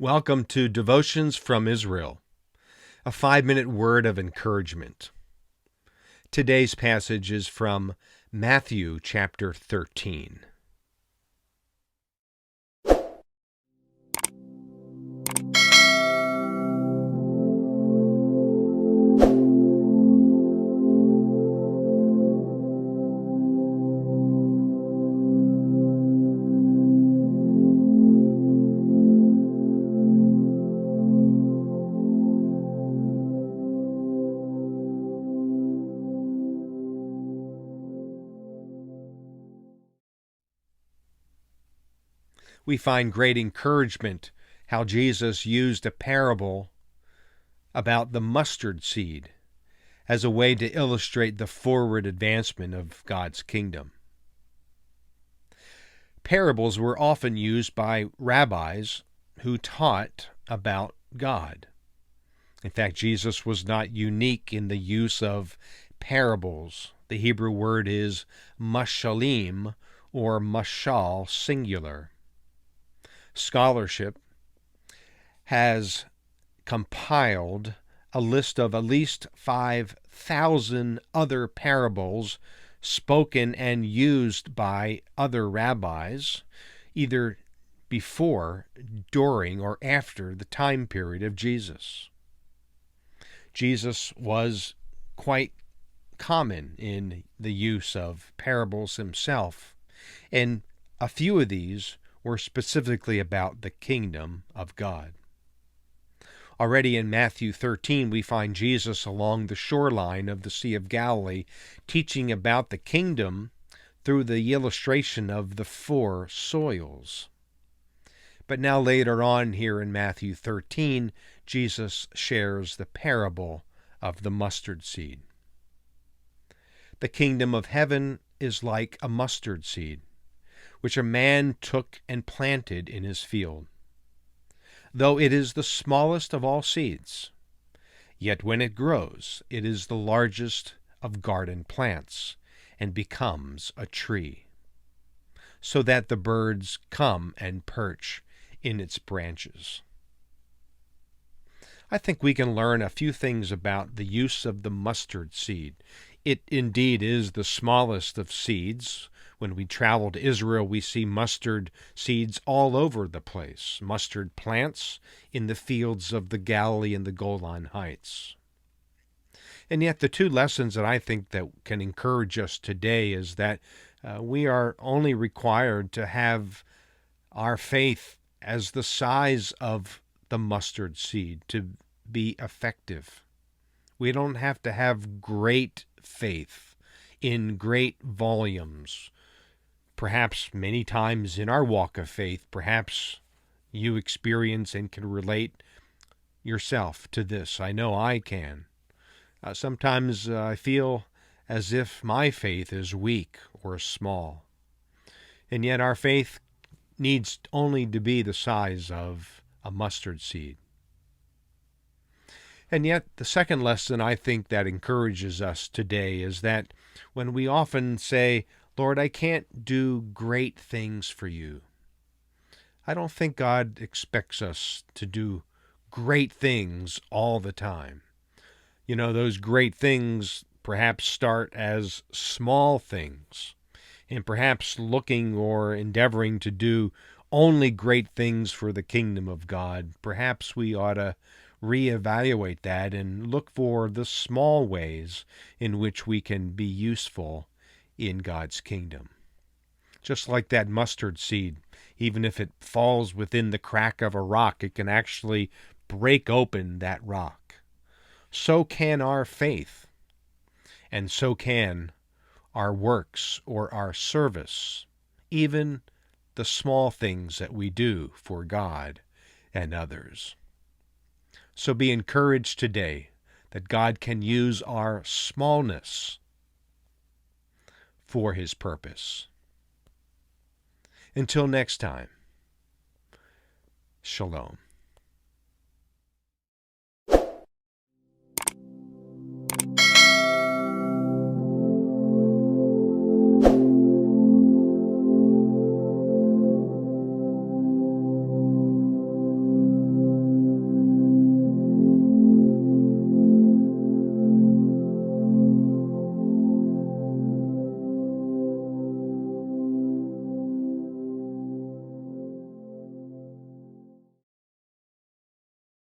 Welcome to Devotions from Israel, a 5-minute word of encouragement. Today's passage is from Matthew chapter 13. We find great encouragement how Jesus used a parable about the mustard seed as a way to illustrate the forward advancement of God's kingdom. Parables were often used by rabbis who taught about God. In fact, Jesus was not unique in the use of parables. The Hebrew word is mashalim, or mashal, singular. Scholarship has compiled a list of at least 5,000 other parables spoken and used by other rabbis, either before, during, or after the time period of Jesus. Jesus was quite common in the use of parables himself, and a few of these were specifically about the kingdom of God. Already in Matthew 13, we find Jesus along the shoreline of the Sea of Galilee teaching about the kingdom through the illustration of the 4 soils. But now later on here in Matthew 13, Jesus shares the parable of the mustard seed. The kingdom of heaven is like a mustard seed, which a man took and planted in his field. Though it is the smallest of all seeds, yet when it grows, it is the largest of garden plants, and becomes a tree, so that the birds come and perch in its branches. I think we can learn a few things about the use of the mustard seed. It indeed is the smallest of seeds. When we travel to Israel, we see mustard seeds all over the place, mustard plants in the fields of the Galilee and the Golan Heights. And yet the 2 lessons that I think that can encourage us today is that we are only required to have our faith as the size of the mustard seed to be effective. We don't have to have great faith in great volumes. Perhaps many times in our walk of faith, perhaps you experience and can relate yourself to this. I know I can. Sometimes I feel as if my faith is weak or small. And yet our faith needs only to be the size of a mustard seed. And yet the second lesson I think that encourages us today is that when we often say, Lord, I can't do great things for you, I don't think God expects us to do great things all the time. You know, those great things perhaps start as small things, and perhaps looking or endeavoring to do only great things for the kingdom of God. Perhaps we ought to reevaluate that and look for the small ways in which we can be useful in God's kingdom. Just like that mustard seed, even if it falls within the crack of a rock, it can actually break open that rock. So can our faith, and so can our works or our service, even the small things that we do for God and others. So be encouraged today that God can use our smallness for His purpose. Until next time, Shalom.